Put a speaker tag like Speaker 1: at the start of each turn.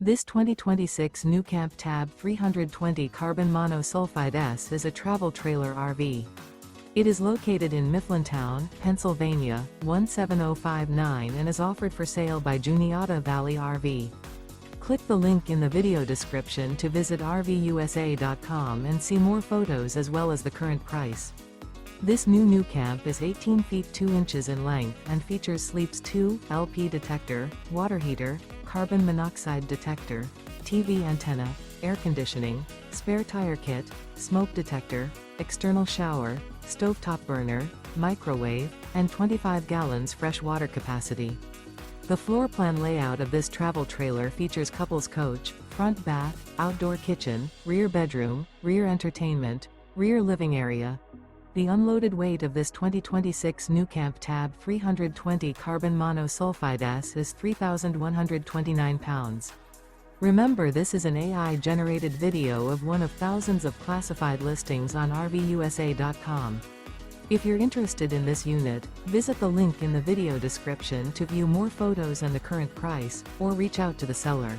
Speaker 1: This 2026 NuCamp TAB 320 carbon monosulfide S is a travel trailer RV. It is located in Mifflintown, Pennsylvania, 17059 and is offered for sale by Juniata Valley RV. Click the link in the video description to visit RVUSA.com and see more photos as well as the current price. This new NuCamp is 18 feet 2 inches in length and features Sleeps 2, LP detector, water heater, carbon monoxide detector, TV antenna, air conditioning, spare tire kit, smoke detector, external shower, stovetop burner, microwave, and 25 gallons fresh water capacity. The floor plan layout of this travel trailer features couples coach, front bath, outdoor kitchen, rear bedroom, rear entertainment, rear living area. The unloaded weight of this 2026 NuCamp TAB 320 carbon monosulfide S is 3,129 pounds. Remember, this is an AI-generated video of one of thousands of classified listings on RVUSA.com. If you're interested in this unit, visit the link in the video description to view more photos and the current price, or reach out to the seller.